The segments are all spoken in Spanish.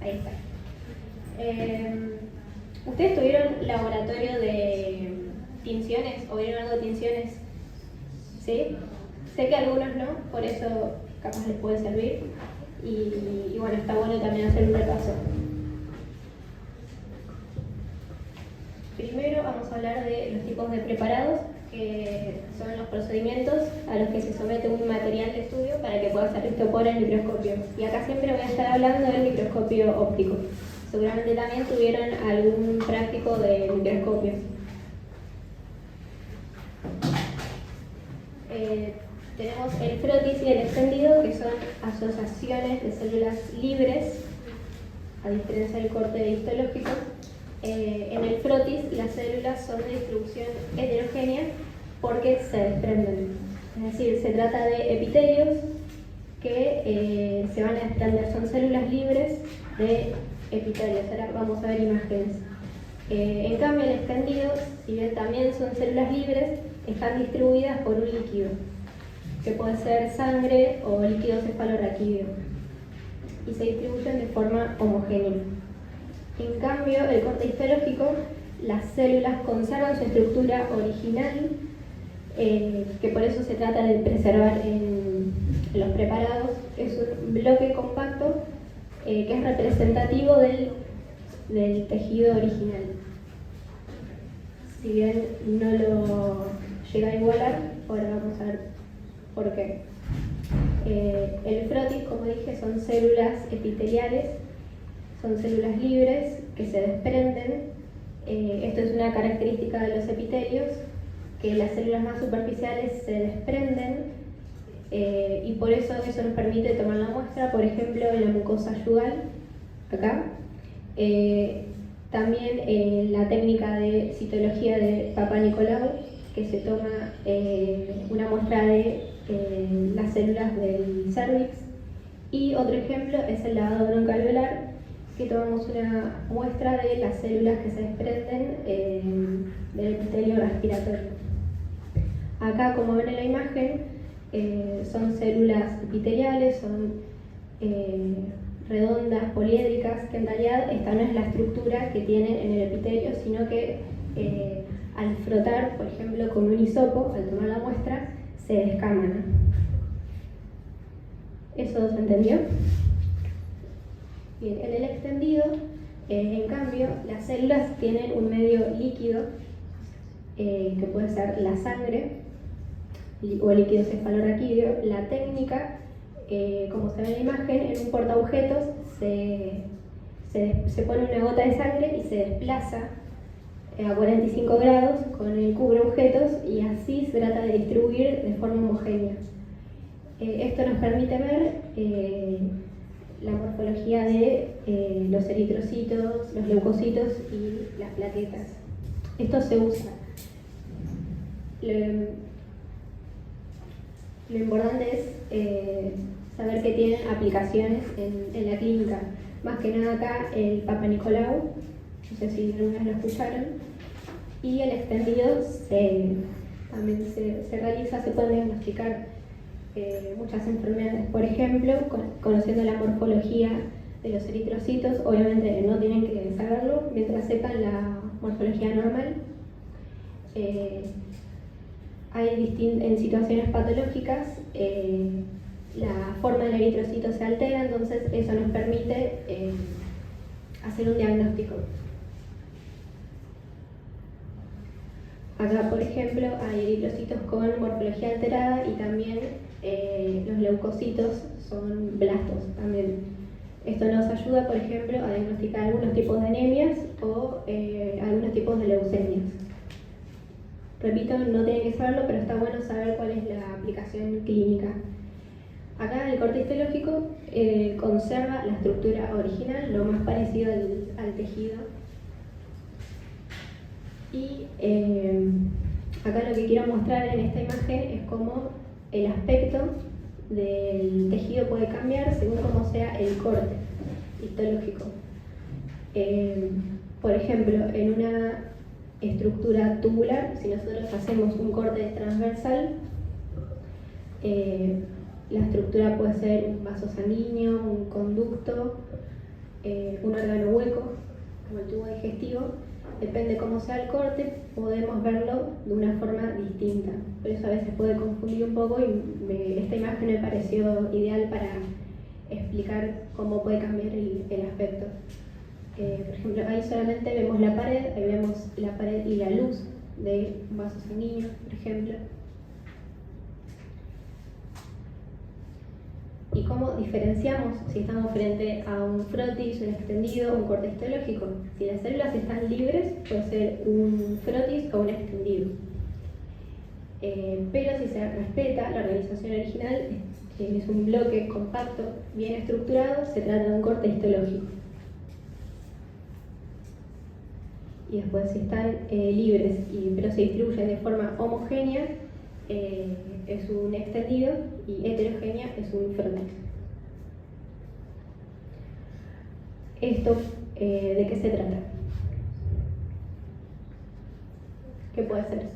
Ahí está. ¿Ustedes tuvieron laboratorio de tinciones o vieron algo de tinciones? ¿Sí? Sé que algunos no, por eso capaz les puede servir. Y bueno, está bueno también hacer un repaso. Primero vamos a hablar de los tipos de preparados, que son los procedimientos a los que se somete un material de estudio para que pueda ser visto por el microscopio. Y acá siempre voy a estar hablando del microscopio óptico. Seguramente también tuvieron algún práctico de microscopio. Tenemos el frotis y el extendido, que son asociaciones de células libres, a diferencia del corte histológico. En el frotis las células son de distribución heterogénea porque se desprenden. Es decir, se trata de epitelios que se van a desprender, son células libres de epitelios. Ahora vamos a ver imágenes. En cambio, el extendido, si bien también son células libres, están distribuidas por un líquido, que puede ser sangre o líquido cefalorraquídeo, y se distribuyen de forma homogénea. En cambio, el corte histológico, las células conservan su estructura original, que por eso se trata de preservar en los preparados. Es un bloque compacto que es representativo del tejido original. Si bien no lo llega a igualar, ahora vamos a ver por qué. El frotis, como dije, son células epiteliales, son células libres que se desprenden. Esto es una característica de los epitelios, que las células más superficiales se desprenden, y por eso nos permite tomar la muestra, por ejemplo, en la mucosa yugal, acá. También la técnica de citología de Papanicolau, que se toma una muestra de las células del cérvix. Y otro ejemplo es el lavado broncoalveolar, que tomamos una muestra de las células que se desprenden del epitelio respiratorio. Acá, como ven en la imagen, son células epiteliales, son redondas, poliédricas, que en realidad esta no es la estructura que tienen en el epitelio, sino que al frotar, por ejemplo, con un hisopo, al tomar la muestra, se descaman. ¿Eso se entendió? Bien, en el extendido, en cambio, las células tienen un medio líquido, que puede ser la sangre o el líquido cefalorraquídeo. La técnica, como se ve en la imagen, en un portaobjetos se pone una gota de sangre y se desplaza a 45 grados con el cubreobjetos, y así se trata de distribuir de forma homogénea. Esto nos permite ver la morfología de los eritrocitos, los leucocitos y las plaquetas. Esto se usa. Lo importante es saber que tienen aplicaciones en la clínica. Más que nada acá el Papanicolau, no sé si alguna vez lo escucharon, y el extendido también se realiza, se pueden diagnosticar muchas enfermedades. Por ejemplo, conociendo la morfología de los eritrocitos, obviamente no tienen que saberlo, mientras sepan la morfología normal. En situaciones patológicas, la forma del eritrocito se altera, entonces eso nos permite hacer un diagnóstico. Acá, por ejemplo, hay eritrocitos con morfología alterada, y también los leucocitos son blastos también. Esto nos ayuda, por ejemplo, a diagnosticar algunos tipos de anemias o algunos tipos de leucemias. Repito, no tienen que saberlo, pero está bueno saber cuál es la aplicación clínica. Acá el corte histológico conserva la estructura original, lo más parecido al tejido. Y acá lo que quiero mostrar en esta imagen es cómo el aspecto del tejido puede cambiar según cómo sea el corte histológico. Por ejemplo, en una estructura tubular, si nosotros hacemos un corte transversal, la estructura puede ser un vaso sanguíneo, un conducto, un órgano hueco, como el tubo digestivo. Depende cómo sea el corte, podemos verlo de una forma distinta. Por eso a veces puede confundir un poco y esta imagen me pareció ideal para explicar cómo puede cambiar el aspecto. Por ejemplo, ahí solamente vemos la pared, ahí vemos la pared y la luz de un vaso sanguíneo, por ejemplo. ¿Y cómo diferenciamos si estamos frente a un frotis, un extendido o un corte histológico? Si las células están libres, puede ser un frotis o un extendido. Pero si se respeta la organización original, es un bloque compacto, bien estructurado, se trata de un corte histológico. Y después, si están libres pero se distribuyen de forma homogénea, es un extendido, y heterogénea es un frotis. ¿Esto de qué se trata? ¿Qué puede ser?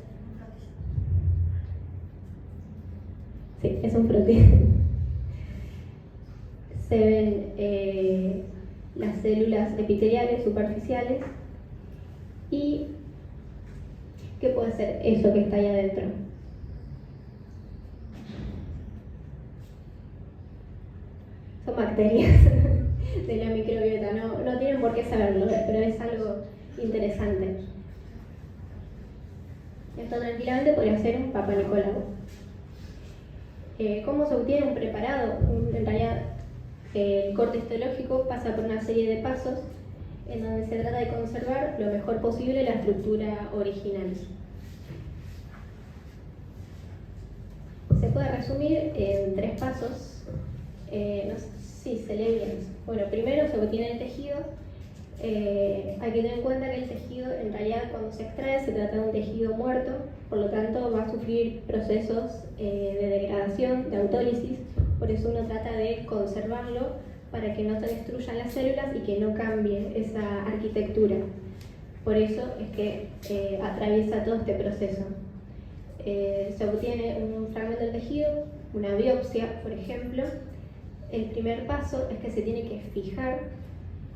Sí, es un frotis. Se ven las células epiteliales superficiales. ¿Y qué puede ser eso que está ahí adentro? Son bacterias de la microbiota, no tienen por qué saberlo, pero es algo interesante. Esto tranquilamente podría ser un Papa Nicolau. ¿Cómo se obtiene un preparado? En realidad, el corte histológico pasa por una serie de pasos en donde se trata de conservar lo mejor posible la estructura original. Se puede resumir en 3 pasos. No sé si se lee bien. Bueno, primero se obtiene el tejido. Hay que tener en cuenta que el tejido, en realidad, cuando se extrae, se trata de un tejido muerto, por lo tanto va a sufrir procesos de degradación, de autólisis. Por eso uno trata de conservarlo para que no se destruyan las células y que no cambie esa arquitectura. Por eso es que atraviesa todo este proceso. Se obtiene un fragmento del tejido, una biopsia, por ejemplo. El primer paso es que se tiene que fijar,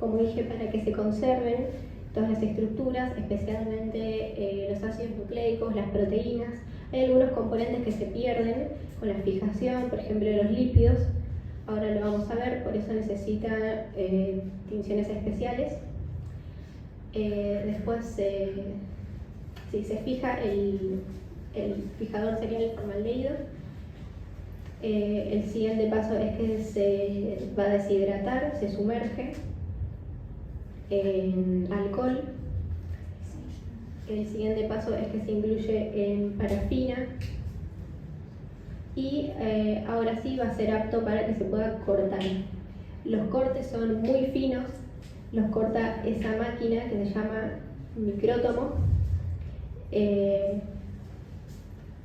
como dije, para que se conserven todas las estructuras, especialmente los ácidos nucleicos, las proteínas. Hay algunos componentes que se pierden con la fijación, por ejemplo los lípidos. Ahora lo vamos a ver, por eso necesita tinciones especiales. Después, si se fija, el fijador sería el formaldehído. El siguiente paso es que se va a deshidratar, se sumerge en alcohol. El siguiente paso es que se incluye en parafina. Y ahora sí va a ser apto para que se pueda cortar. Los cortes son muy finos, los corta esa máquina que se llama micrótomo.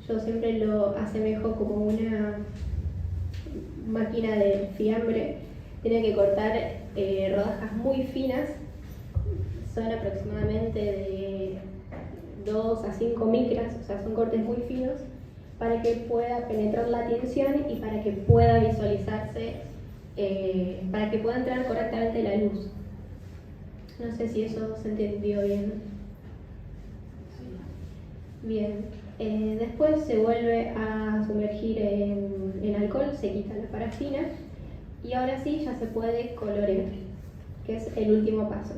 Yo siempre lo asemejo como una máquina de fiambre. Tiene que cortar rodajas muy finas, son aproximadamente de 2 a 5 micras, o sea, son cortes muy finos, para que pueda penetrar la tinción y para que pueda visualizarse, para que pueda entrar correctamente la luz. No sé si eso se entendió bien. Bien. Después se vuelve a sumergir en alcohol, se quita la parafina y ahora sí ya se puede colorear, que es el último paso.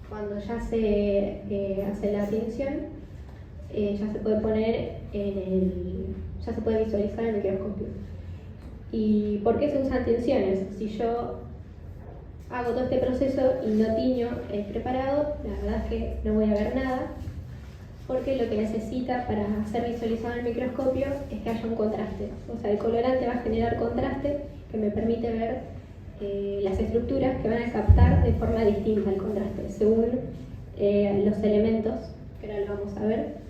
Cuando ya se hace la tinción, ya se puede poner ya se puede visualizar en el microscopio. ¿Y por qué se usan tinciones? Si yo hago todo este proceso y no tiño el preparado, la verdad es que no voy a ver nada, porque lo que necesita para ser visualizado en el microscopio es que haya un contraste. O sea, el colorante va a generar contraste que me permite ver las estructuras que van a captar de forma distinta el contraste, según los elementos, que ahora lo vamos a ver.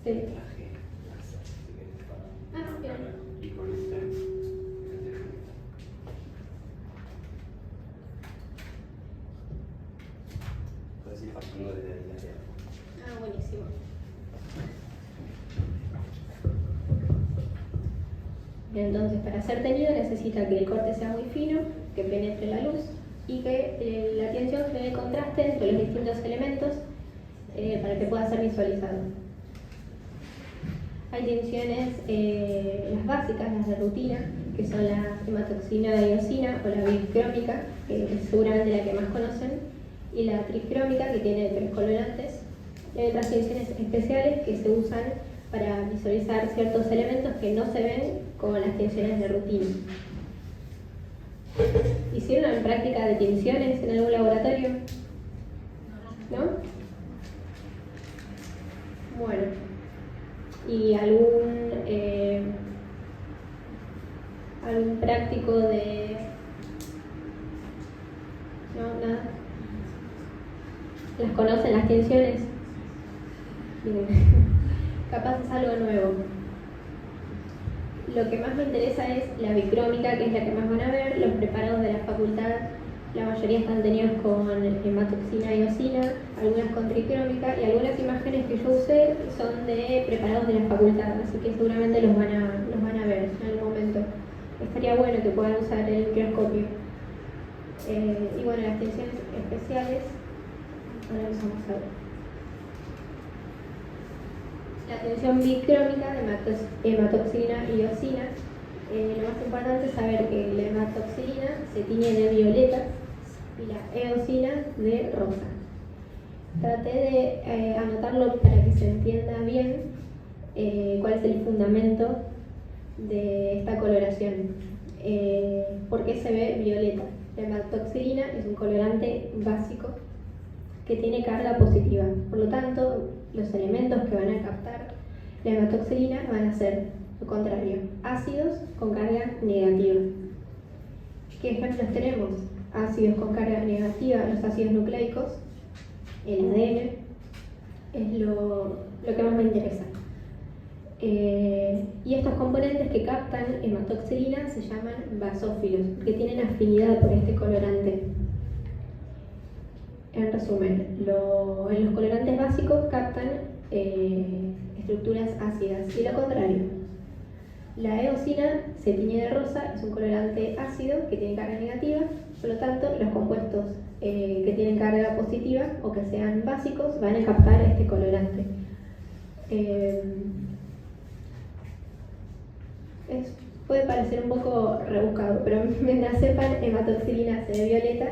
Sí. Puedes ir pasando desde el área. Buenísimo. Entonces, para ser teñido necesita que el corte sea muy fino, que penetre la luz y que la tinción genere contraste entre los distintos elementos para que pueda ser visualizado. Hay tinciones, las básicas, las de rutina, que son la hematoxina de iosina o la bicrómica, que es seguramente la que más conocen, y la tricrómica, que tiene 3 colorantes. Y hay otras tinciones especiales que se usan para visualizar ciertos elementos que no se ven con las tinciones de rutina. ¿Hicieron en práctica de tinciones en algún laboratorio? ¿No? Bueno. ¿Y algún práctico de...? ¿No? ¿Nada? ¿Las conocen las tinciones? Bien. Capaz es algo nuevo. Lo que más me interesa es la bicrómica, que es la que más van a ver. Los preparados de la facultad, la mayoría están tenidos con hematoxina y iosina, algunas con tricrómica, y algunas imágenes que yo usé son de preparados de la facultad, así que seguramente los van a ver en algún momento. Estaría bueno que puedan usar el microscopio. Y bueno, las tinciones especiales, ahora los vamos a ver. La tinción bicrómica de hematoxina y iosina. Lo más importante es saber que la hematoxina se tiñe de violeta y la eosina de rosa. Traté de anotarlo para que se entienda bien cuál es el fundamento de esta coloración. ¿Por qué se ve violeta? La hematoxilina es un colorante básico que tiene carga positiva. Por lo tanto, los elementos que van a captar la hematoxilina van a ser lo contrario, ácidos con carga negativa. ¿Qué ejemplos tenemos? Ácidos con carga negativa, los ácidos nucleicos, el ADN, es lo que más me interesa. Y estos componentes que captan hematoxilina se llaman basófilos, que tienen afinidad por este colorante. En resumen, en los colorantes básicos captan estructuras ácidas y lo contrario. La eosina se tiñe de rosa, es un colorante ácido que tiene carga negativa, por lo tanto los compuestos que tienen carga positiva o que sean básicos van a captar este colorante. Puede parecer un poco rebuscado, pero mientras sepan, hematoxilina se ve violeta,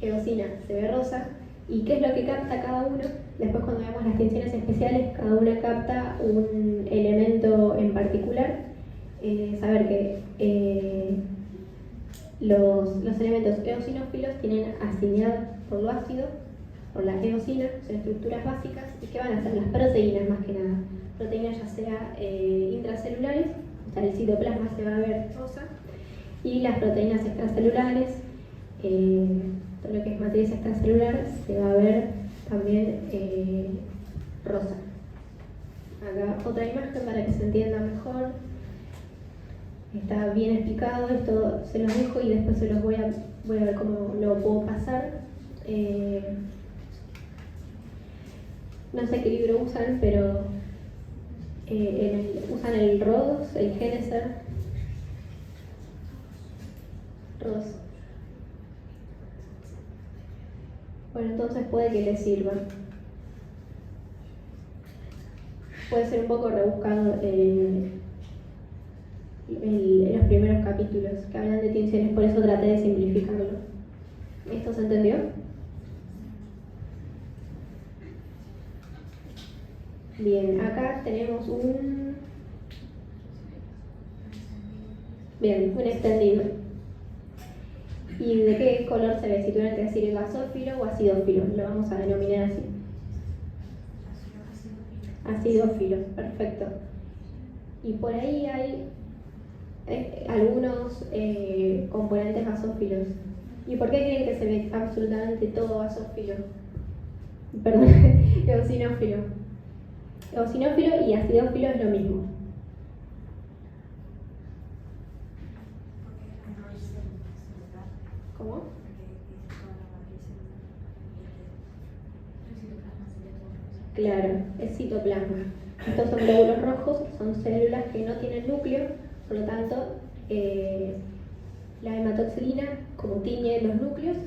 eosina se ve rosa. ¿Y qué es lo que capta cada uno? Después, cuando vemos las tinciones especiales, cada una capta un elemento en particular. Saber que los elementos eosinófilos tienen afinidad por lo ácido, por la eosina, son estructuras básicas. ¿Y qué van a hacer? Las proteínas, más que nada. Proteínas ya sea intracelulares, o sea, el citoplasma se va a ver rosa, y las proteínas extracelulares, todo lo que es matriz extracelular, se va a ver también rosa. Acá otra imagen para que se entienda mejor. Está bien explicado, esto se los dejo y después se los voy a ver cómo lo puedo pasar. No sé qué libro usan, pero usan el ROS, el Geneser. ROS. Bueno, entonces puede que les sirva. Puede ser un poco rebuscado los primeros capítulos que hablan de tinciones, por eso traté de simplificarlo. ¿Esto se entendió? Bien, acá tenemos un extendido. ¿Y de qué color se ve? Si tuvieran que decir gasófilo o acidófilo, lo vamos a denominar así. Acidófilo, perfecto. Y por ahí hay algunos componentes basófilos. ¿Y por qué creen que se ve absolutamente todo basófilo? Perdón, eosinófilo. Eosinófilo y acidófilo es lo mismo. ¿Cómo? Claro, es citoplasma. Estos son glóbulos rojos, son células que no tienen núcleo, por lo tanto La hematoxilina, como tiñe los núcleos,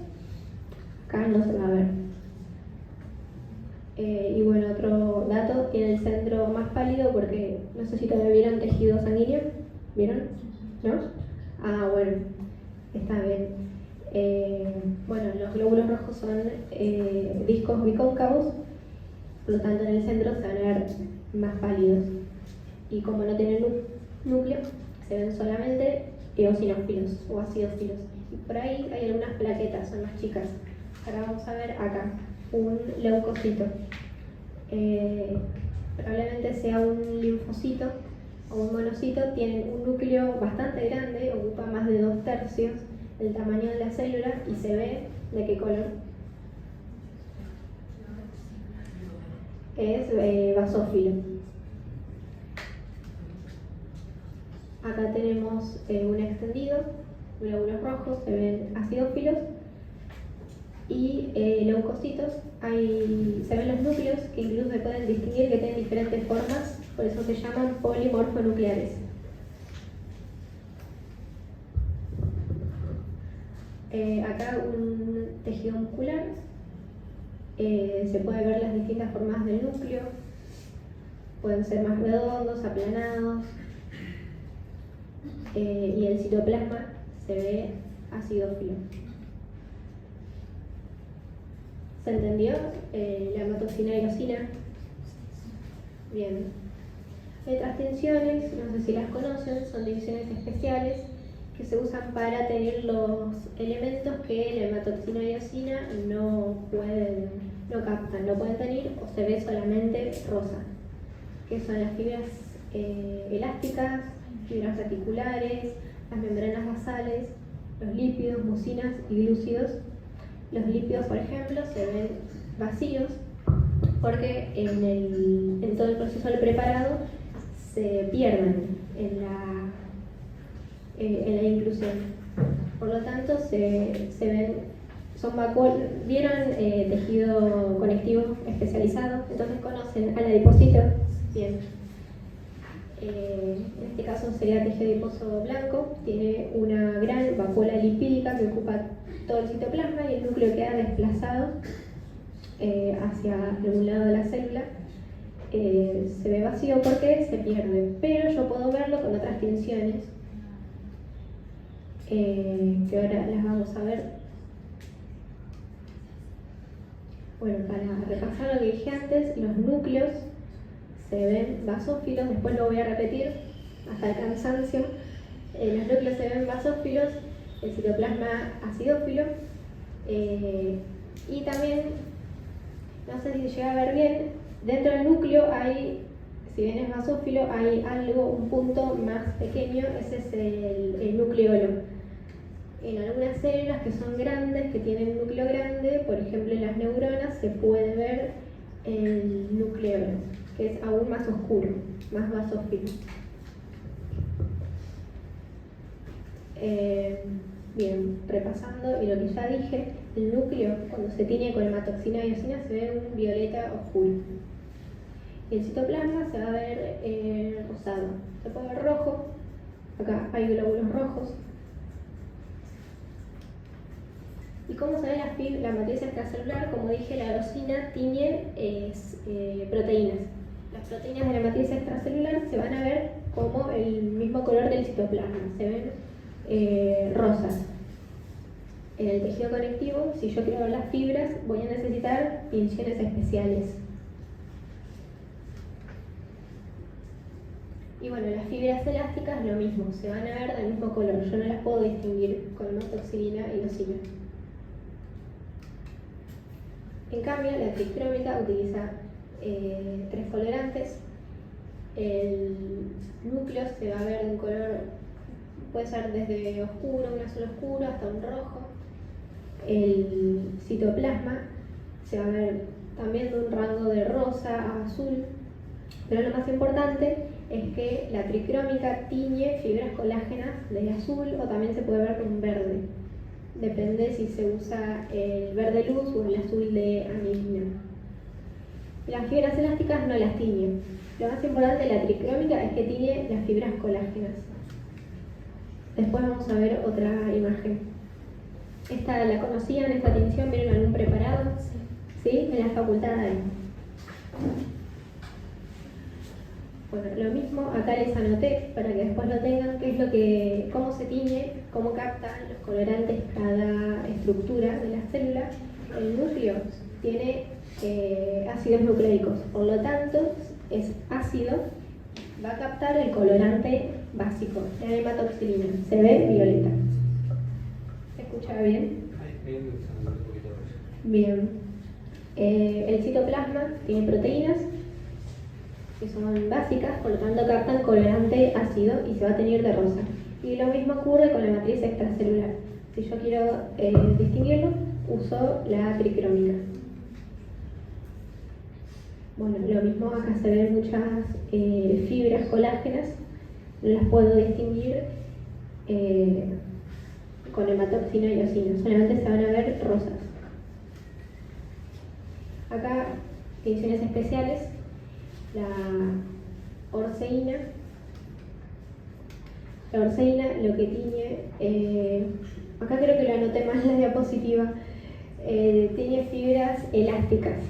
acá no se va a ver. Y bueno, otro dato, tiene el centro más pálido porque no sé si todavía vieron tejido sanguíneo. ¿Vieron? ¿No? Ah, bueno, está bien. Bueno, los glóbulos rojos son discos bicóncavos, por lo tanto en el centro se van a ver más pálidos. Y como no tienen núcleo, se ven solamente eosinófilos o acidófilos. Y por ahí hay algunas plaquetas, son más chicas. Ahora vamos a ver acá un leucocito. Probablemente sea un linfocito o un monocito. Tienen un núcleo bastante grande, ocupa más de 2/3 del tamaño de la célula y se ve de qué color. Es basófilo. Acá tenemos un extendido, glóbulos rojos, se ven acidófilos y leucocitos. Se ven los núcleos que incluso se pueden distinguir que tienen diferentes formas, por eso se llaman polimorfonucleares. Acá un tejido muscular, se puede ver las distintas formas del núcleo, pueden ser más redondos, aplanados, y el citoplasma se ve acidófilo. ¿Se entendió? La hematoxina y eosina. Bien. Hay transtinciones, no sé si las conocen, son divisiones especiales que se usan para tener los elementos que la hematoxina y eosina no captan, no pueden tener o se ve solamente rosa, que son las fibras elásticas, fibras reticulares, las membranas basales, los lípidos, mucinas y glúcidos. Los lípidos, por ejemplo, se ven vacíos porque en todo el proceso del preparado se pierden en la inclusión. Por lo tanto, se ven, son vacuolas. ¿Vieron tejido conectivo especializado? Entonces conocen al adipocito. Bien. En este caso sería tejido adiposo blanco, tiene una gran vacuola lipídica que ocupa todo el citoplasma y el núcleo queda desplazado hacia algún lado de la célula. Se ve vacío porque se pierde, pero yo puedo verlo con otras tinciones que ahora las vamos a ver. Bueno, para repasar lo que dije antes, los núcleos se ven basófilos, después lo voy a repetir hasta el cansancio. Los núcleos se ven basófilos, el citoplasma acidófilo, y también, no sé si llega a ver bien, dentro del núcleo hay, si bien es basófilo, hay un punto más pequeño, ese es el nucleolo. En algunas células que son grandes, que tienen un núcleo grande, por ejemplo en las neuronas, se puede ver el nucleolo, que es aún más oscuro, más basófilo. Bien, repasando y lo que ya dije, el núcleo cuando se tiñe con hematoxina y eosina se ve un violeta oscuro. El citoplasma se va a ver rosado, se puede ver rojo, acá hay glóbulos rojos. ¿Y cómo se ve la matriz extracelular? Como dije, la eosina tiñe proteínas. Las proteínas de la matriz extracelular se van a ver como el mismo color del citoplasma, se ven rosas. En el tejido conectivo, si yo quiero ver las fibras, voy a necesitar tinciones especiales. Y bueno, las fibras elásticas lo mismo, se van a ver del mismo color, yo no las puedo distinguir con hematoxilina y eosina. En cambio, la tricrómica utiliza 3 colorantes. El núcleo se va a ver de un color, puede ser desde oscuro, un azul oscuro, hasta un rojo. El citoplasma se va a ver también de un rango de rosa a azul. Pero lo más importante es que la tricrómica tiñe fibras colágenas de azul o también se puede ver con verde. Depende si se usa el verde luz o el azul de anilina. Las fibras elásticas no las tiñe. Lo más importante de la tricrómica es que tiñe las fibras colágenas. Después vamos a ver otra imagen. Esta la conocían, esta tinción, ¿vieron algún preparado? ¿Sí? En la facultad hay. Bueno, lo mismo, acá les anoté para que después lo tengan, cómo se tiñe, cómo captan los colorantes cada estructura de la célula. El núcleo tiene ácidos nucleicos, por lo tanto es ácido, va a captar el colorante básico, la hematoxilina, se ve violeta. ¿Se escucha bien? Bien. El citoplasma tiene proteínas que son básicas, por lo tanto captan colorante ácido y se va a teñir de rosa. Y lo mismo ocurre con la matriz extracelular. Si yo quiero distinguirlo, uso la tricrómica. Bueno, lo mismo acá se ven muchas fibras colágenas, las puedo distinguir con hematoxina y eosina, solamente se van a ver rosas. Acá, tinciones especiales, la orceína. La orceína lo que tiñe, acá creo que lo anoté más en la diapositiva, tiene fibras elásticas.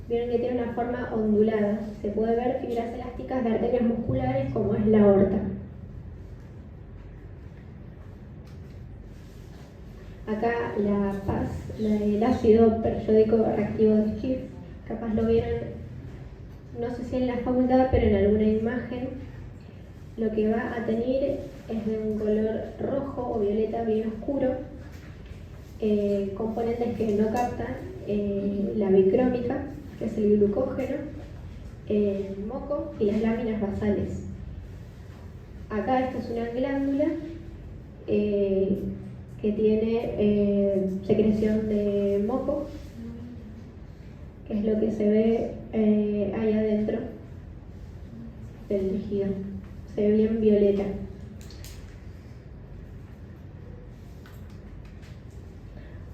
Vieron que tiene una forma ondulada. Se puede ver fibras elásticas de arterias musculares como es la aorta. Acá la PAS, el ácido periódico reactivo de Schiff, capaz lo vieron, no sé si en la facultad, pero en alguna imagen. Lo que va a tener es de un color rojo o violeta bien oscuro, componentes que no captan la bicrómica, que es el glucógeno, el moco y las láminas basales. Acá esta es una glándula que tiene secreción de moco, que es lo que se ve ahí adentro del tejido. Se ve bien violeta.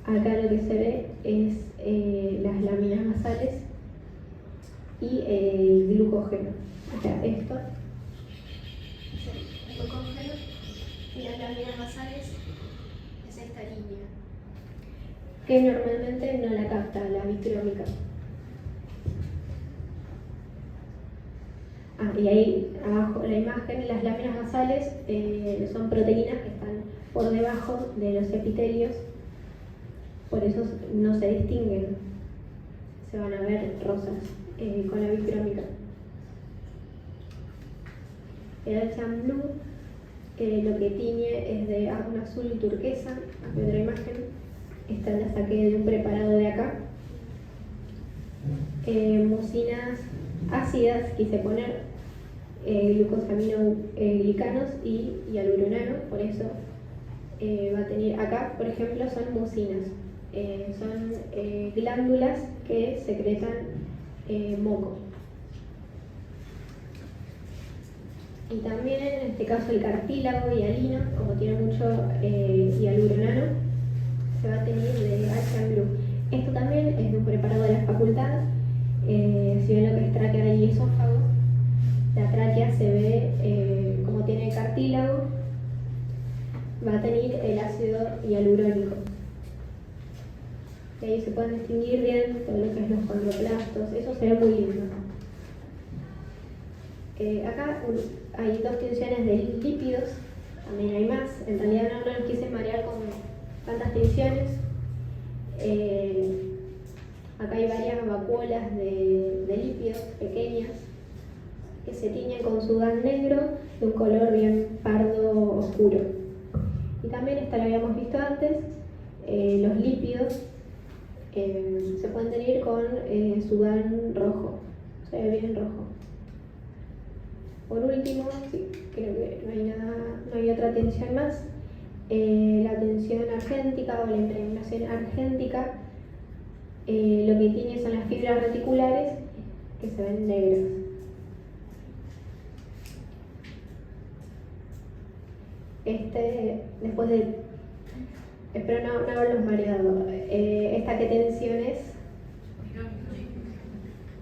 Acá lo que se ve es las láminas basales y el glucógeno. O sea, esto es el glucógeno y las láminas basales es esta línea, que normalmente no la capta la bicrómica. Y ahí abajo la imagen, las láminas basales son proteínas que están por debajo de los epitelios, por eso no se distinguen, se van a ver rosas con la bicrómica. El Alchan Blue lo que tiñe es de un azul turquesa. Aquí otra imagen, esta la saqué de un preparado de acá. Mucinas ácidas quise poner, glucosaminoglicanos y hialuronano, por eso va a tener acá, por ejemplo, son mucinas, son glándulas que secretan moco. Y también en este caso el cartílago hialino, como tiene mucho hialuronano, se va a tener de Alchan Blue. Esto también es de un preparado de la facultad. Si ven lo que es tráquea y esófago, la tráquea se ve como tiene cartílago, va a tener el ácido hialurónico. Y ahí se pueden distinguir bien todo lo que es los condroplastos, eso se ve muy lindo. Acá hay dos tinciones de lípidos, también hay más, en realidad no los quise marear con tantas tinciones. Acá hay varias vacuolas de lípidos pequeñas que se tiñen con sudán negro de un color bien pardo oscuro. Y también esta la habíamos visto antes, los lípidos se pueden tener con sudán rojo, se ve bien rojo. Por último, sí, creo que no hay otra tinción más, la tinción argéntica o la impregnación argéntica. Lo que tiene son las fibras reticulares que se ven negras. Después de... Espero no haberlos mareado. ¿Esta qué tensión es?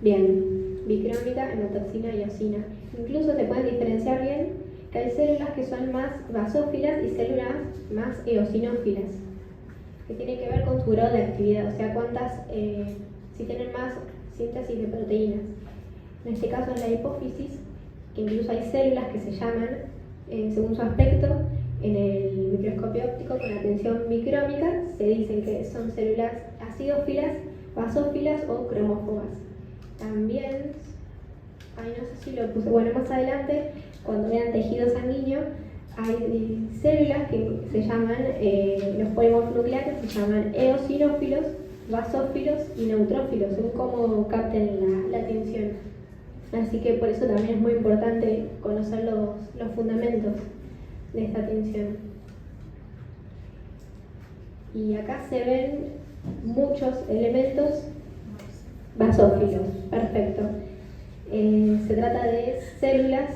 Bien, bicrómica, hematoxina y eosina. Incluso se pueden diferenciar bien que hay células que son más basófilas y células más eosinófilas, que tiene que ver con su grado de actividad, o sea, si tienen más síntesis de proteínas. En este caso es la hipófisis, que incluso hay células que se llaman, según su aspecto, en el microscopio óptico con atención micrómica, se dicen que son células acidófilas, basófilas o cromófobas. También, no sé si lo puse, bueno, más adelante, cuando vean tejido sanguíneo, hay células que se llaman, los polimorfos nucleares se llaman eosinófilos, basófilos y neutrófilos, según cómo capten la atención. Así que por eso también es muy importante conocer los fundamentos de esta atención. Y acá se ven muchos elementos basófilos, perfecto. Se trata de células,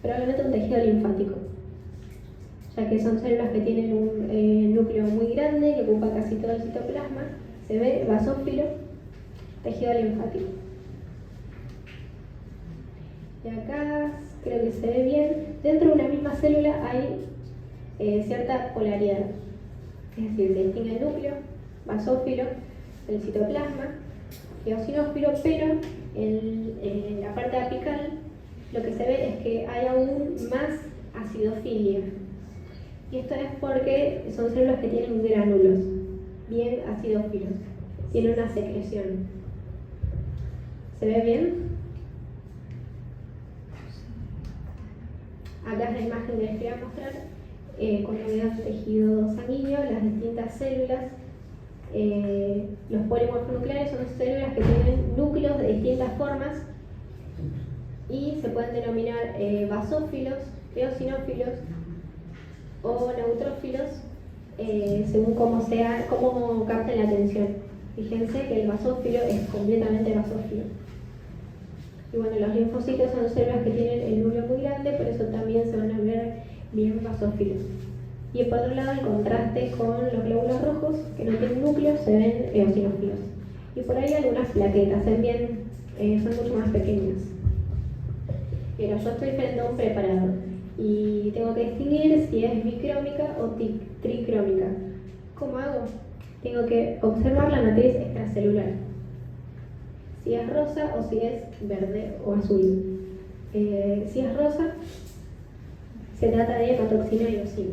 probablemente un tejido linfático, ya que son células que tienen un núcleo muy grande que ocupa casi todo el citoplasma. Se ve basófilo, tejido linfático. Y acá creo que se ve bien. Dentro de una misma célula hay cierta polaridad, es decir, se distingue el núcleo basófilo del citoplasma, eosinófilo, pero en la parte apical lo que se ve es que hay aún más acidofilia. Y esto es porque son células que tienen gránulos, bien acidófilos, tienen una secreción. ¿Se ve bien? Acá es la imagen que les quería mostrar, cuando vean tejido sanguíneo, las distintas células. Los polimorfos nucleares son células que tienen núcleos de distintas formas y se pueden denominar basófilos, eosinófilos o neutrófilos, según cómo capten la atención. Fíjense que el basófilo es completamente basófilo. Y bueno, los linfocitos son células que tienen el núcleo muy grande, por eso también se van a ver bien basófilos. Y por otro lado, el contraste con los glóbulos rojos, que no tienen núcleo, se ven eosinófilos. Y por ahí algunas plaquetas, son mucho más pequeñas. Pero yo estoy frente a un preparador y tengo que distinguir si es bicrómica o tricrómica. ¿Cómo hago? Tengo que observar la matriz extracelular, si es rosa o si es verde o azul. Si es rosa, se trata de hepatoxina y eosina.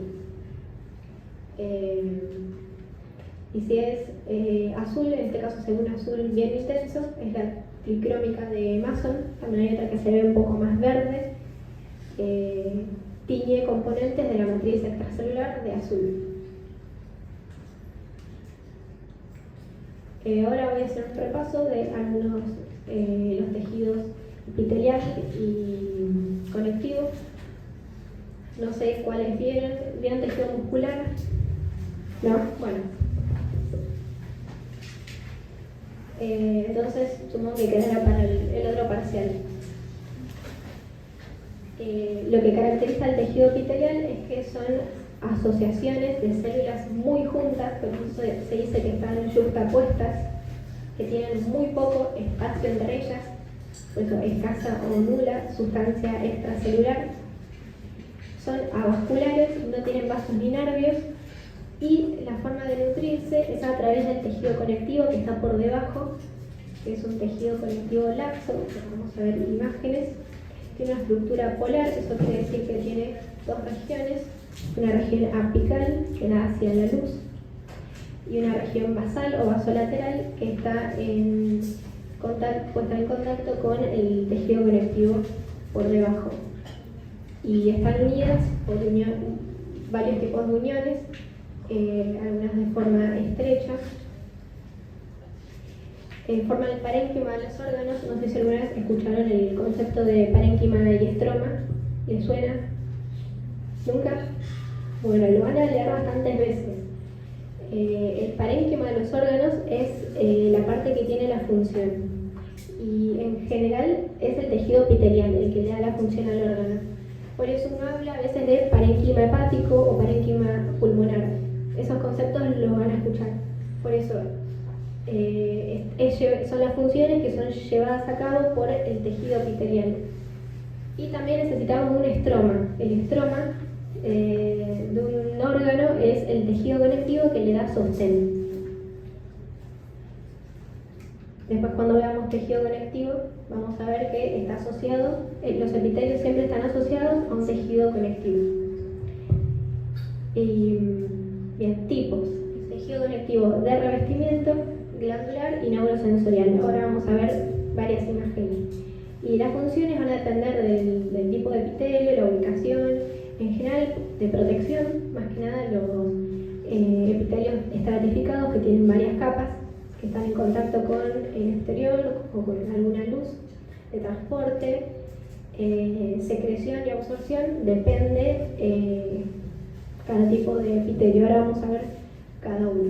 Y si es azul, en este caso según azul bien intenso, es la tricrómica de Mason. También hay otra que se ve un poco más verde, tiñe componentes de la matriz extracelular de azul. Ahora voy a hacer un repaso de algunos los tejidos epitelial y conectivo. No sé cuáles vieron. ¿Vieron tejido muscular? ¿No? Bueno. Entonces supongo que quedará para el otro parcial. Lo que caracteriza al tejido epitelial es que son asociaciones de células muy juntas, por eso se dice que están yuxtapuestas, que tienen muy poco espacio entre ellas, por eso escasa o nula sustancia extracelular. Son avasculares, no tienen vasos ni nervios, y la forma de nutrirse es a través del tejido conectivo que está por debajo, que es un tejido conectivo laxo, que vamos a ver imágenes. Tiene una estructura polar, eso quiere decir que tiene dos regiones, una región apical que da hacia la luz y una región basal o vasolateral que está puesta en contacto con el tejido conectivo por debajo, y están unidas por varios tipos de uniones, algunas de forma estrecha. Forman el parénquima de los órganos. No sé si alguna vez escucharon el concepto de parénquima y estroma. ¿Les suena? ¿Nunca? Bueno, lo van a leer bastantes veces. El parénquima de los órganos es la parte que tiene la función, y en general es el tejido epitelial el que le da la función al órgano. Por eso uno habla a veces de parénquima hepático o parénquima pulmonar. Esos conceptos los van a escuchar. Por eso son las funciones que son llevadas a cabo por el tejido epitelial. Y también necesitamos un estroma. El estroma de un órgano es el tejido conectivo que le da sostén. Después, cuando veamos tejido conectivo, vamos a ver que está asociado, los epitelios siempre están asociados a un tejido conectivo. Bien, tipos. Tejido conectivo de revestimiento, glandular y neurosensorial. Ahora vamos a ver varias imágenes. Y las funciones van a depender del tipo de epitelio, la ubicación, en general de protección, más que nada los epitelios estratificados que tienen varias capas, que están en contacto con el exterior o con alguna luz, de transporte, secreción y absorción, depende cada tipo de epitelio. Ahora vamos a ver cada uno.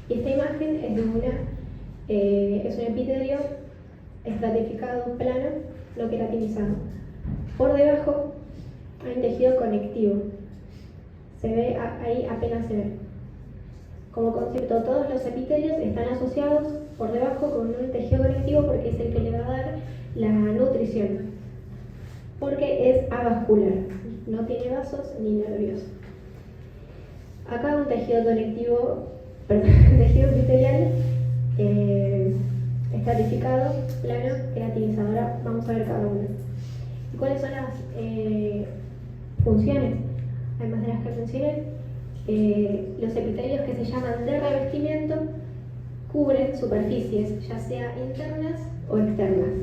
Y esta imagen es de es un epitelio estratificado plano, no queratinizado. Por debajo hay un tejido conectivo. Se ve ahí, apenas se ve. Como concepto, todos los epitelios están asociados por debajo con un tejido conectivo porque es el que le va a dar la nutrición. Porque es avascular, no tiene vasos ni nervios. Acá un tejido conectivo, tejido epitelial estratificado, plano, queratinizado. Ahora vamos a ver cada uno. ¿Y cuáles son las funciones? Además de las que mencioné, los epitelios que se llaman de revestimiento cubren superficies, ya sea internas o externas.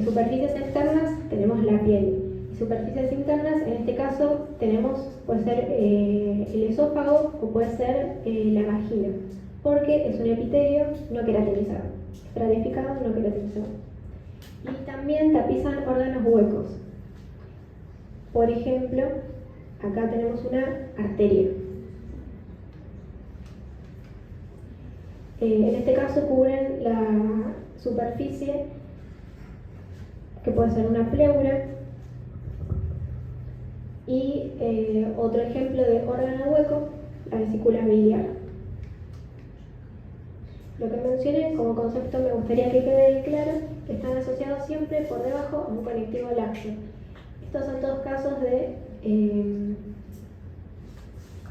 Superficies externas tenemos la piel, y superficies internas, en este caso, puede ser el esófago o puede ser la vagina, porque es un epitelio no queratinizado, estratificado no queratinizado. Y también tapizan órganos huecos. Por ejemplo, acá tenemos una arteria. En este caso cubren la superficie, que puede ser una pleura, y otro ejemplo de órgano hueco, la vesícula biliar. Lo que mencioné como concepto me gustaría que quede claro que están asociados siempre por debajo a un conectivo lácteo. Estos son todos casos de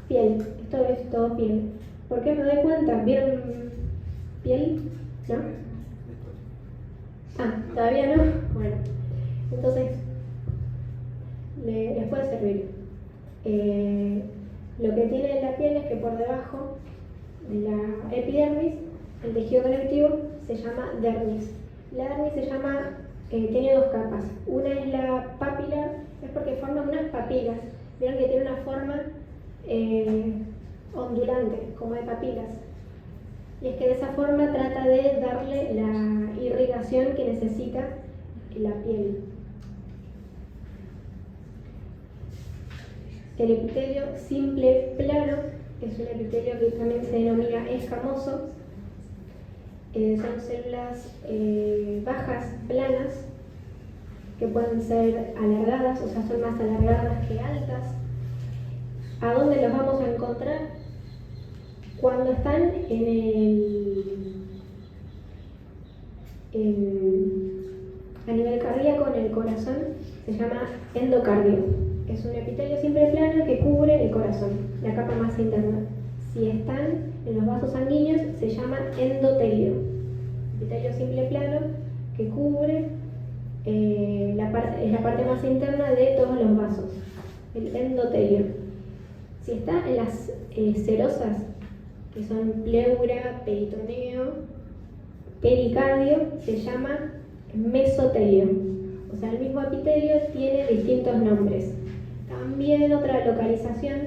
piel. Esto es todo piel. ¿Por qué me doy cuenta? ¿Vieron piel? ¿No? ¿Todavía no? Bueno, entonces les puede servir. Lo que tiene la piel es que por debajo de la epidermis, el tejido conectivo se llama dermis. La dermis tiene dos capas. Una es la papilar, es porque forma unas papilas. Vieron que tiene una forma ondulante, como de papilas. Y es que de esa forma trata de darle la irrigación que necesita la piel. El epitelio simple plano es un epitelio que también se denomina escamoso. Son células bajas, planas, que pueden ser alargadas, o sea, son más alargadas que altas. ¿A dónde los vamos a encontrar? Cuando están a nivel cardíaco, en el corazón, se llama endocardio. Es un epitelio simple plano que cubre el corazón, la capa más interna. Si están en los vasos sanguíneos, se llama endotelio. Epitelio simple plano que cubre es la parte más interna de todos los vasos, el endotelio. Si está en las serosas, que son pleura, peritoneo, pericardio, se llama mesotelio. O sea, el mismo epitelio tiene distintos nombres. También otra localización,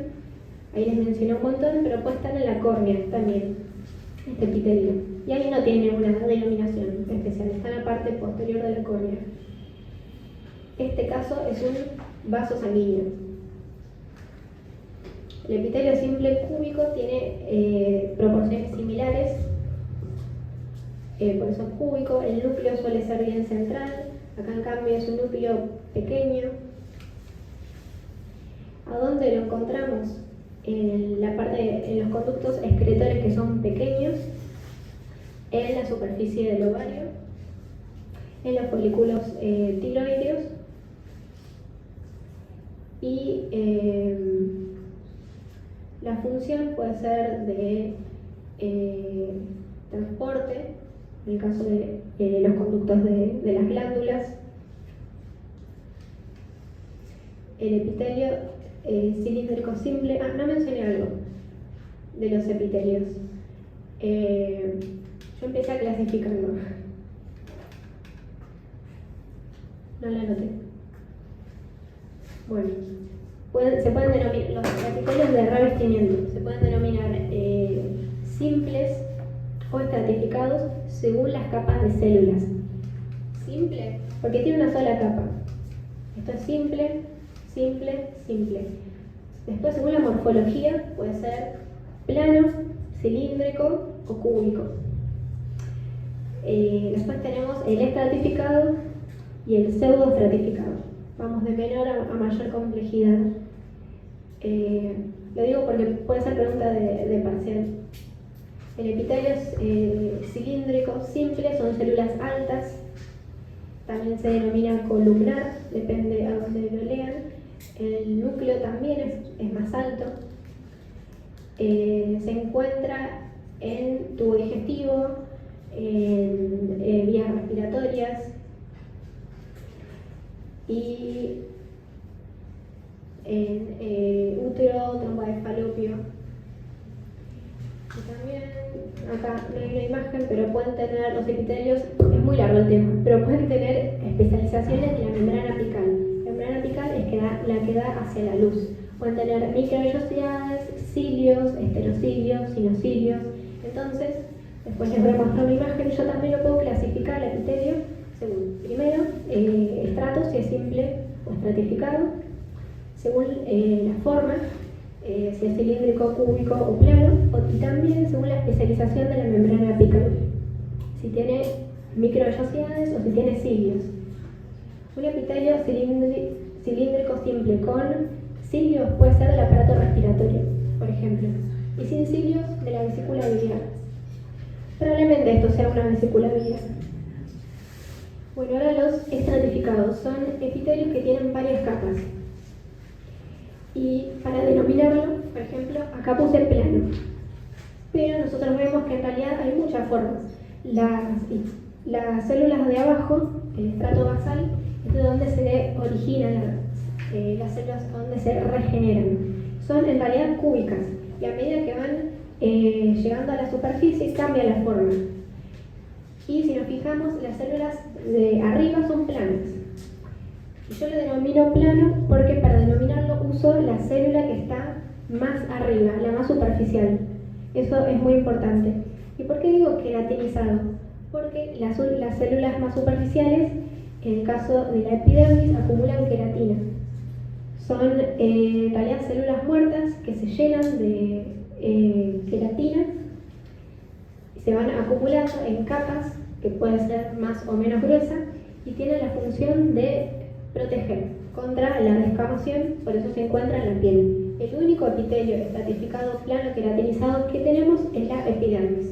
ahí les mencioné un montón, pero puede estar en la córnea también, este epitelio. Y ahí no tiene una denominación especial, está en la parte posterior de la córnea. Este caso es un vaso sanguíneo. El epitelio simple cúbico tiene proporciones similares, por eso es cúbico. El núcleo suele ser bien central, acá en cambio es un núcleo pequeño. ¿A dónde lo encontramos? En los conductos excretores, que son pequeños, en la superficie del ovario, en los folículos tiroideos y la función puede ser de transporte, en el caso de los conductos de las glándulas. El epitelio cilíndrico simple. No mencioné algo de los epitelios. Yo empecé a clasificarlo. No lo anoté. Bueno, se pueden denominar los epitelios de revestimiento. Se pueden denominar simples o estratificados según las capas de células. Simple, porque tiene una sola capa. Esto es simple, simple, simple. Después, según la morfología, puede ser plano, cilíndrico o cúbico. Después tenemos el estratificado y el pseudoestratificado. Vamos de menor a mayor complejidad. Lo digo porque puede ser pregunta de parcial. El epitelio cilíndrico simple son células altas. También se denomina columnar, depende a dónde lo lean. El núcleo también es más alto. Se encuentra en tubo digestivo, en vías respiratorias y en útero, trompa de falopio. Y también, acá no hay una imagen, pero pueden tener los epitelios, es muy largo el tema, pero pueden tener especializaciones en la membrana apical. La membrana apical es la que da hacia la luz. Pueden tener microvellosidades, cilios, esterocilios, sinocilios. Entonces, después les voy a mostrar una imagen. Yo también lo puedo clasificar el epitelio según, primero, estrato, si es simple o estratificado, según la forma, si es cilíndrico, cúbico o plano, y también según la especialización de la membrana apical, si tiene microvellosidades o si tiene cilios. Un epitelio cilíndrico simple con cilios puede ser del aparato respiratorio, por ejemplo, y sin cilios de la vesícula biliar. Probablemente esto sea una vesícula biliar. Bueno, ahora los estratificados son epitelios que tienen varias capas. Y para denominarlo, por ejemplo, acá puse plano. Pero nosotros vemos que en realidad hay muchas formas. Las células de abajo, el estrato basal, es de donde se originan las células, donde se regeneran. Son en realidad cúbicas y a medida que van llegando a la superficie cambia la forma. Y si nos fijamos, las células de arriba son planas. Y yo lo denomino plano porque para denominarlo uso la célula que está más arriba, la más superficial. Eso es muy importante. ¿Y por qué digo queratinizado? Porque las células más superficiales, en el caso de la epidermis, acumulan queratina. Son en realidad células muertas que se llenan de queratina y se van acumulando en capas que pueden ser más o menos gruesas y tienen la función de proteger contra la descamación, por eso se encuentra en la piel. El único epitelio estratificado plano queratinizado que tenemos es la epidermis.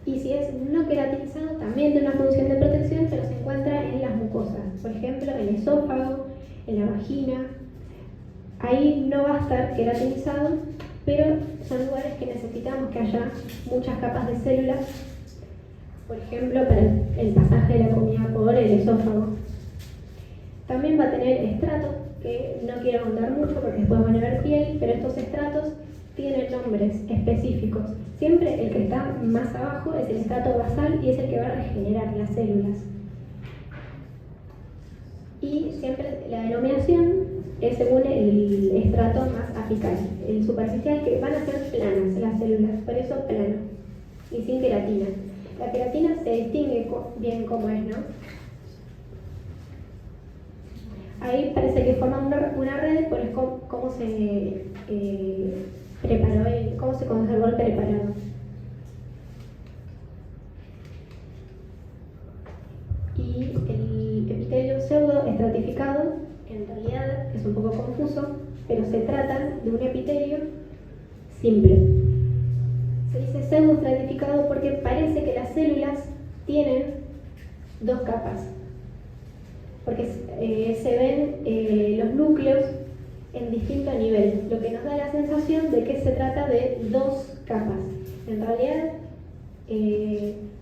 Y si es no queratinizado, también tiene una función de protección, pero se encuentra en las mucosas. Por ejemplo, en el esófago, en la vagina. Ahí no va a estar queratinizado, pero son lugares que necesitamos que haya muchas capas de células. Por ejemplo, para el pasaje de la comida por el esófago. También va a tener estratos, que no quiero ahondar mucho porque después van a ver piel, pero estos estratos tienen nombres específicos. Siempre el que está más abajo es el estrato basal y es el que va a regenerar las células. Y siempre la denominación es según el estrato más apical, el superficial, que van a ser planas las células, por eso plano, y sin queratina. La queratina se distingue bien cómo es, ¿no? Ahí parece que forma una red, pero es cómo se preparó, cómo se conservó el preparado. Y el epitelio pseudo estratificado, en realidad es un poco confuso, pero se trata de un epitelio simple. Se dice ese pseudoestratificado porque parece que las células tienen dos capas, porque se ven los núcleos en distinto nivel, lo que nos da la sensación de que se trata de dos capas. En realidad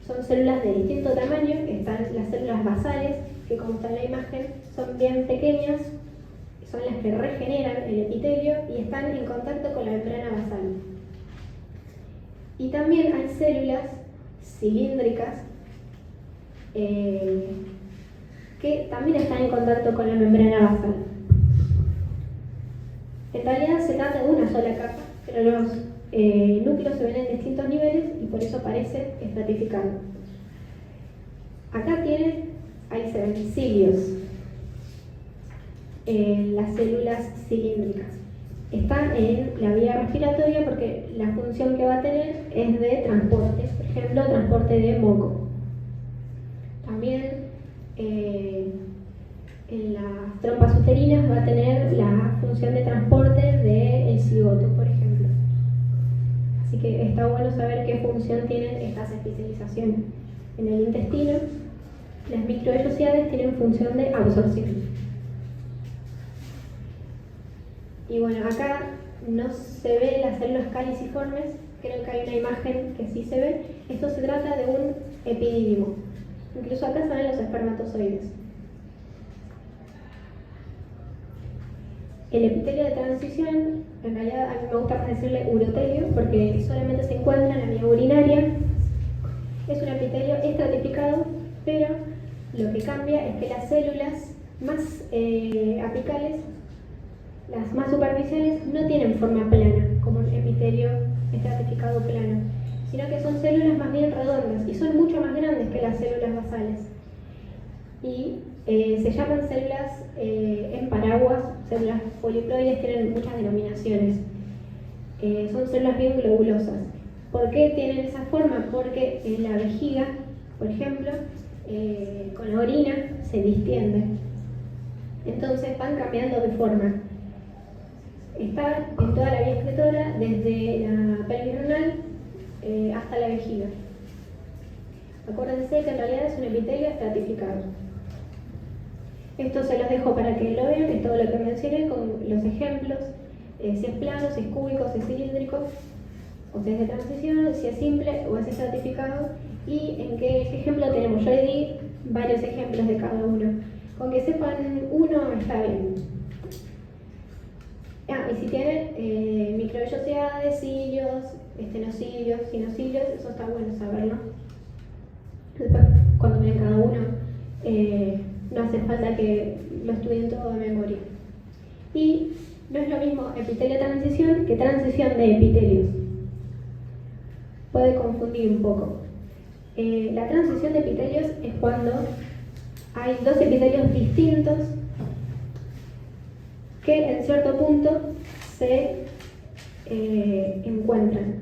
son células de distinto tamaño. Están las células basales, que como está en la imagen son bien pequeñas, son las que regeneran el epitelio y están en contacto con la membrana basal. Y también hay células cilíndricas que también están en contacto con la membrana basal. En realidad se trata de una sola capa, pero los núcleos se ven en distintos niveles y por eso parece estratificado. Acá ahí se ven cilios, las células cilíndricas. Están en la vía respiratoria porque la función que va a tener es de transporte, por ejemplo, transporte de moco. También en las trompas uterinas va a tener la función de transporte del cigoto, por ejemplo. Así que está bueno saber qué función tienen estas especializaciones. En el intestino, las microvellosidades tienen función de absorción. Y bueno, acá no se ve las células caliciformes, creo que hay una imagen que sí se ve. Esto se trata de un epidídimo. Incluso acá se ven los espermatozoides. El epitelio de transición, en realidad a mí me gusta más decirle urotelio porque solamente se encuentra en la vía urinaria. Es un epitelio estratificado, pero lo que cambia es que las células más apicales, las más superficiales, no tienen forma plana, como un epitelio estratificado plano, sino que son células más bien redondas y son mucho más grandes que las células basales. Y se llaman células en paraguas, células poliploides, tienen muchas denominaciones. Son células bien globulosas. ¿Por qué tienen esa forma? Porque en la vejiga, por ejemplo, con la orina se distiende. Entonces van cambiando de forma. Está en toda la vía excretora, desde la pelvis renal hasta la vejiga. Acuérdense que en realidad es un epitelio estratificado. Esto se los dejo para que lo vean, es todo lo que mencioné con los ejemplos, si es plano, si es cúbico, si es cilíndrico, o si es de transición, si es simple o es estratificado, y en qué ejemplo tenemos. Yo le di varios ejemplos de cada uno. Con que sepan uno está bien. Y si tienen microvellosidades, cilios, estenocilios, sinocilios, eso está bueno saberlo. Después, cuando vean cada uno, no hace falta que lo estudien todo de memoria. Y no es lo mismo epitelio transición que transición de epitelios. Puede confundir un poco. La transición de epitelios es cuando hay dos epitelios distintos que en cierto punto se encuentran.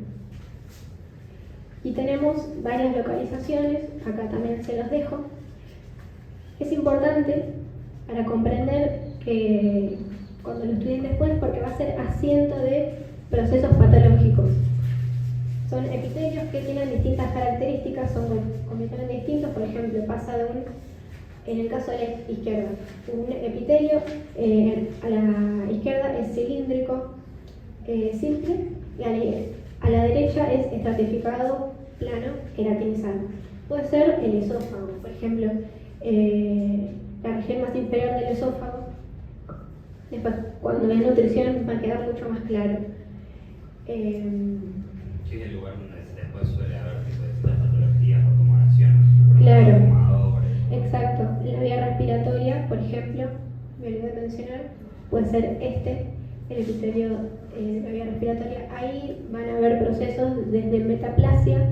Y tenemos varias localizaciones, acá también se los dejo. Es importante para comprender que cuando lo estudien después, porque va a ser asiento de procesos patológicos. Son epitelios que tienen distintas características, son completamente distintos. Por ejemplo, pasa en el caso de la izquierda, un epitelio a la izquierda es cilíndrico simple y a la derecha es estratificado, plano, queratinizado. Puede ser el esófago, por ejemplo, la región más inferior del esófago. Después, cuando vean nutrición, va a quedar mucho más claro. Sí, es el lugar donde después suele haber tipo de estas patologías o tumoraciones. Claro, exacto. La vía respiratoria, por ejemplo, me olvidé de mencionar, puede ser el epitelio de la vía respiratoria. Ahí van a haber procesos desde metaplasia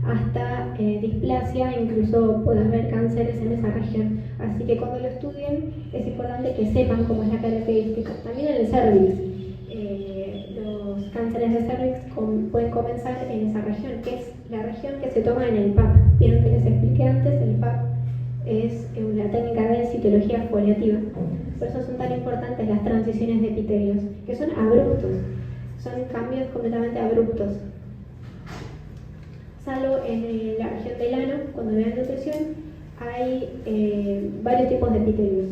hasta displasia, incluso puede haber cánceres en esa región. Así que cuando lo estudien es importante que sepan cómo es la característica. También en el cervix, los cánceres de cervix pueden comenzar en esa región, que es la región que se toma en el PAP. Vieron que les expliqué antes, el PAP es la técnica de citología foliativa. Por eso son tan importantes las transiciones de epitelios, que son abruptos, son cambios completamente abruptos. salvo en la región del ano, cuando vean nutrición, hay varios tipos de epitelios.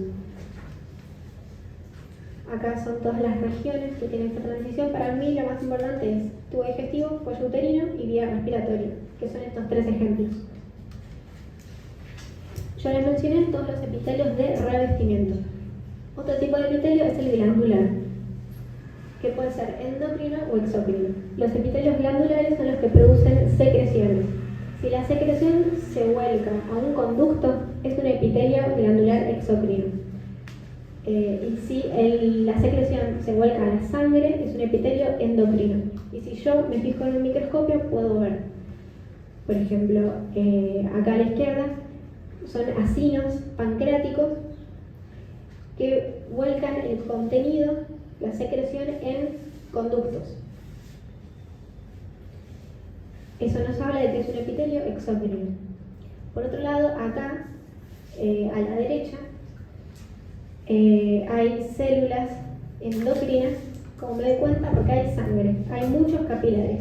Acá son todas las regiones que tienen esta transición. Para mí lo más importante es tubo digestivo, cuello uterino y vía respiratoria, que son estos tres ejemplos. Yo les mencioné todos los epitelios de revestimiento. Otro tipo de epitelio es el glandular, que puede ser endocrino o exocrino. Los epitelios glandulares son los que producen secreciones. Si la secreción se vuelca a un conducto, es un epitelio glandular exocrino. Y si la secreción se vuelca a la sangre, es un epitelio endocrino. Y si yo me fijo en un microscopio, puedo ver, por ejemplo, acá a la izquierda, son acinos pancreáticos que vuelcan el contenido, la secreción, en conductos. Eso nos habla de que es un epitelio exócrino. Por otro lado, acá, a la derecha, hay células endocrinas, como me doy cuenta, porque hay sangre, hay muchos capilares.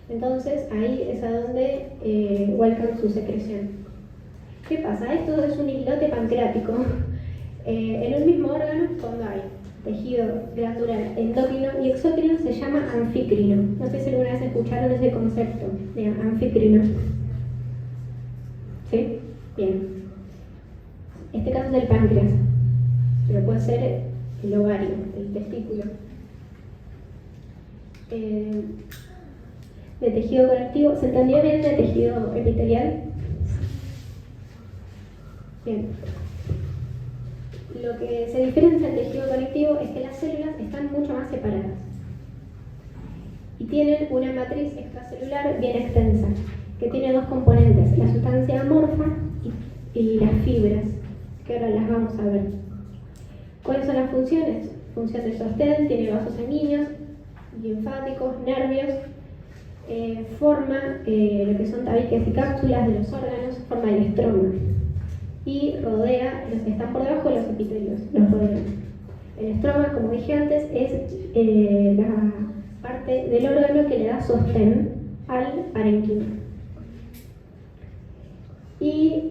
Entonces, ahí es a donde vuelcan su secreción. ¿Qué pasa? Esto es un islote pancreático. En un mismo órgano, cuando hay tejido glandular endocrino y exócrino, se llama anficrino. No sé si alguna vez escucharon ese concepto de anficrino. ¿Sí? Bien. Este caso es el páncreas, pero puede ser el ovario, el testículo. De tejido conectivo, ¿se entendió bien de tejido epitelial? Bien. Lo que se diferencia del tejido conectivo es que las células están mucho más separadas y tienen una matriz extracelular bien extensa, que tiene dos componentes, la sustancia amorfa y las fibras, que ahora las vamos a ver. ¿Cuáles son las funciones? Función de sostén, tiene vasos sanguíneos, linfáticos, nervios, forma lo que son tabiques y cápsulas de los órganos, forma el estroma y rodea, los que están por debajo de los epitelios, los rodean. El estroma, como dije antes, es la parte del órgano que le da sostén al parénquima. Y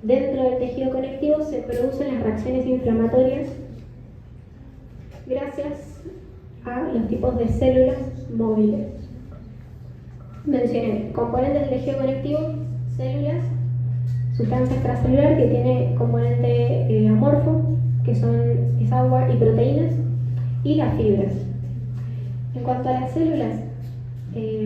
dentro del tejido conectivo se producen las reacciones inflamatorias gracias a los tipos de células móviles. Mencioné componentes del tejido conectivo, células, sustancia extracelular que tiene componente amorfo, que es agua y proteínas, y las fibras. En cuanto a las células,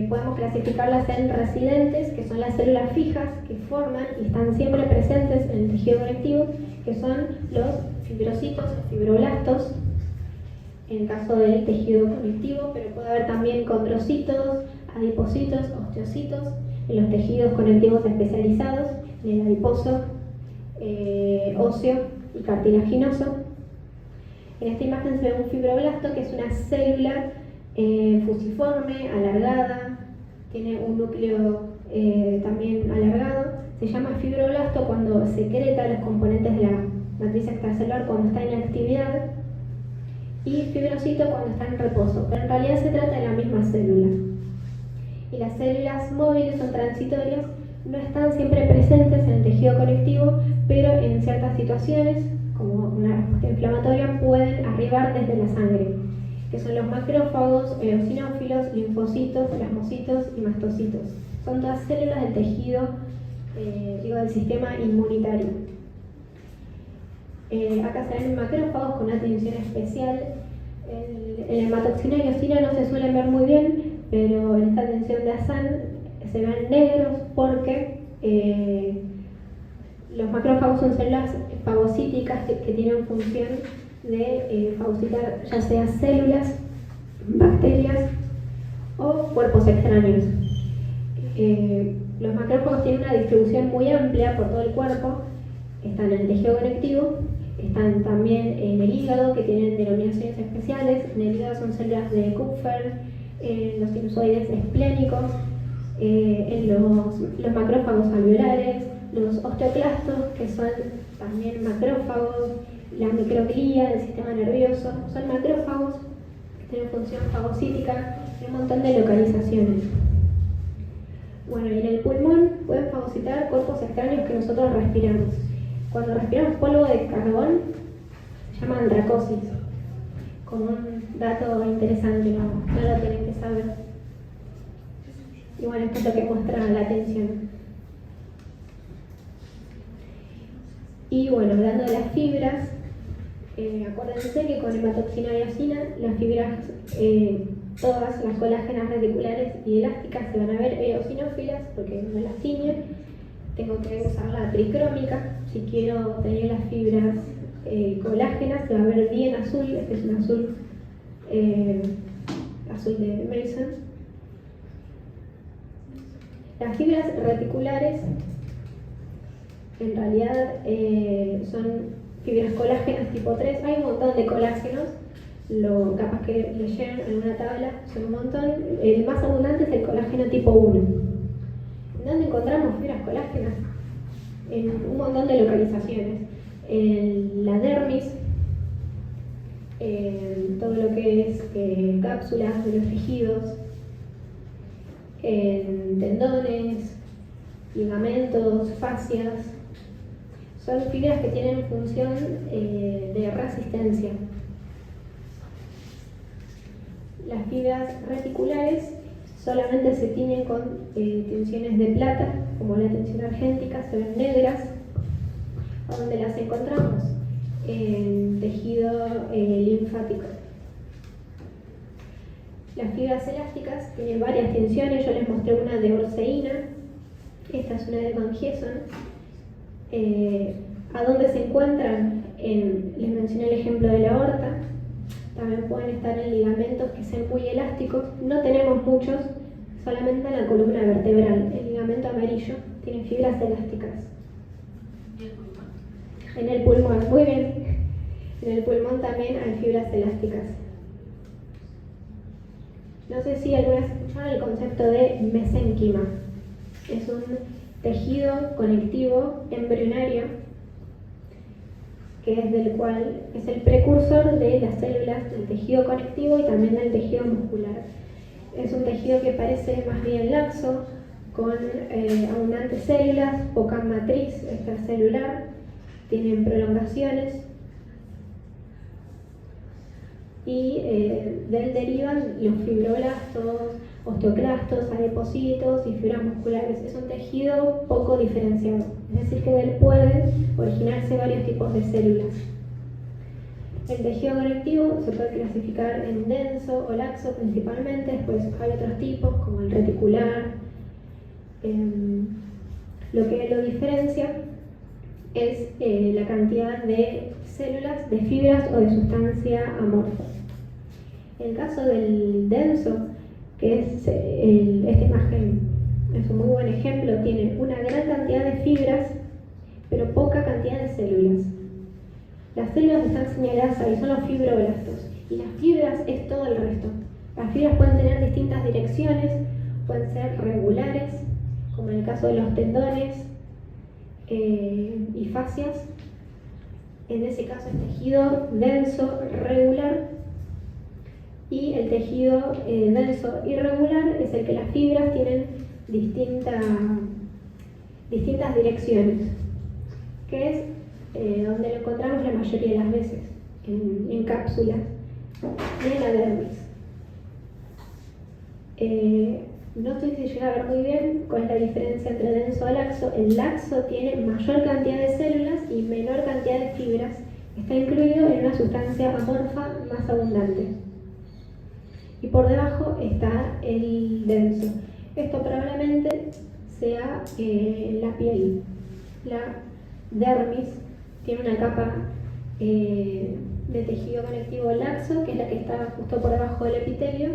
podemos clasificarlas en residentes, que son las células fijas que forman y están siempre presentes en el tejido conectivo, que son los fibrocitos, fibroblastos, en el caso del tejido conectivo, pero puede haber también condrocitos, adipocitos, osteocitos, en los tejidos conectivos especializados, en el adiposo, óseo y cartilaginoso. En esta imagen se ve un fibroblasto, que es una célula fusiforme, alargada, tiene un núcleo también alargado. Se llama fibroblasto cuando secreta los componentes de la matriz extracelular cuando está en actividad, y fibrocito cuando está en reposo, pero en realidad se trata de la misma célula. Y las células móviles son transitorias, no están siempre presentes en el tejido conectivo, pero en ciertas situaciones, como una respuesta inflamatoria, pueden arribar desde la sangre, que son los macrófagos, eosinófilos, linfocitos, plasmocitos y mastocitos. Son todas células del tejido, del sistema inmunitario. Acá se ven macrófagos con una atención especial. En la hematoxina y eosina no se suelen ver muy bien, pero en esta atención de Hassan se ven negros porque los macrófagos son células fagocíticas que tienen función de fagocitar ya sea células, bacterias o cuerpos extraños. Los macrófagos tienen una distribución muy amplia por todo el cuerpo, están en el tejido conectivo, están también en el hígado, que tienen denominaciones especiales. En el hígado son células de Kupffer, en los sinusoides esplénicos, en los macrófagos alveolares, los osteoclastos, que son también macrófagos, la microglía del sistema nervioso, son macrófagos tienen función fagocítica y un montón de localizaciones. Bueno, y en el pulmón pueden fagocitar cuerpos extraños que nosotros respiramos. Cuando respiramos polvo de carbón, se llama andracosis. Como un dato interesante, no lo tienen que saber. Y bueno, esto es lo que muestra la atención. Y bueno, hablando de las fibras, acuérdense que con hematoxina y eosina, las fibras, todas las colágenas reticulares y elásticas se van a ver eosinófilas porque no las tiñe. Tengo que usar la tricrómica. Si quiero tener las fibras colágenas, se va a ver bien azul. Este es un azul, azul de Mason. Las fibras reticulares en realidad son fibras colágenas tipo 3. Hay un montón de colágenos, capaz que leyeron en una tabla, son un montón. El más abundante es el colágeno tipo 1. ¿Dónde encontramos fibras colágenas? En un montón de localizaciones. En la dermis, en todo lo que es cápsulas de los tejidos, en tendones, ligamentos, fascias. Son fibras que tienen función de resistencia. Las fibras reticulares solamente se tiñen con tinciones de plata, como la tinción argéntica, se ven negras. ¿A dónde las encontramos? En tejido linfático. Las fibras elásticas tienen varias tinciones. Yo les mostré una de orceína, esta es una de Van Gieson. ¿A dónde se encuentran? Les mencioné el ejemplo de la aorta. También pueden estar en ligamentos que sean muy elásticos. No tenemos muchos, solamente en la columna vertebral. El ligamento amarillo tiene fibras elásticas. ¿Y el pulmón? En el pulmón, muy bien. En el pulmón también hay fibras elásticas. No sé si alguna vez escucharon el concepto de mesénquima. Es un tejido conectivo embrionario que es del cual es el precursor de las células del tejido conectivo y también del tejido muscular. Es un tejido que parece más bien laxo, con abundantes células, poca matriz extracelular, tienen prolongaciones y de él derivan los fibroblastos, osteoclastos, adipocitos y fibras musculares. Es un tejido poco diferenciado, es decir que de él pueden originarse varios tipos de células. El tejido conectivo se puede clasificar en denso o laxo principalmente, después hay otros tipos como el reticular. Lo que lo diferencia es la cantidad de células, de fibras o de sustancia amorfa. En el caso del denso, que es esta imagen es un muy buen ejemplo, tiene una gran cantidad de fibras, pero poca cantidad de células. Las células están señaladas ahí, son los fibroblastos, y las fibras es todo el resto. Las fibras pueden tener distintas direcciones, pueden ser regulares, como en el caso de los tendones y fascias. En ese caso es tejido denso regular, y el tejido denso irregular es el que las fibras tienen distintas direcciones, que es donde lo encontramos la mayoría de las veces, en cápsulas y en la dermis. No sé si llega a ver muy bien cuál es la diferencia entre denso y laxo. El laxo tiene mayor cantidad de células y menor cantidad de fibras. Está incluido en una sustancia amorfa más abundante. Y por debajo está el denso. Esto probablemente sea la piel. La dermis tiene una capa de tejido conectivo laxo, que es la que está justo por debajo del epitelio,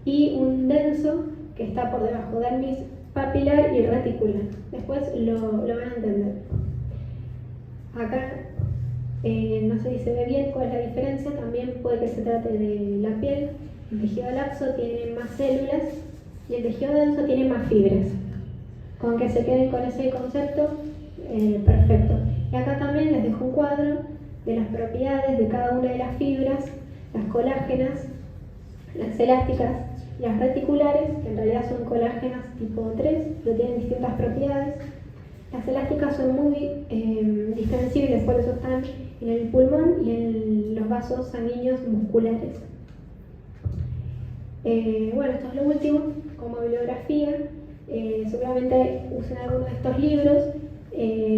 y un denso que está por debajo, dermis papilar y reticular. Después lo van a entender. Acá no sé si se ve bien cuál es la diferencia, también puede que se trate de la piel. El tejido laxo tiene más células y el tejido denso tiene más fibras. Con que se queden con ese concepto, perfecto. Y acá también les dejo un cuadro de las propiedades de cada una de las fibras, las colágenas, las elásticas y las reticulares, que en realidad son colágenas tipo 3, pero tienen distintas propiedades. Las elásticas son muy distensibles, por eso están en el pulmón y en los vasos sanguíneos musculares. Bueno, esto es lo último como bibliografía. Seguramente usen alguno de estos libros.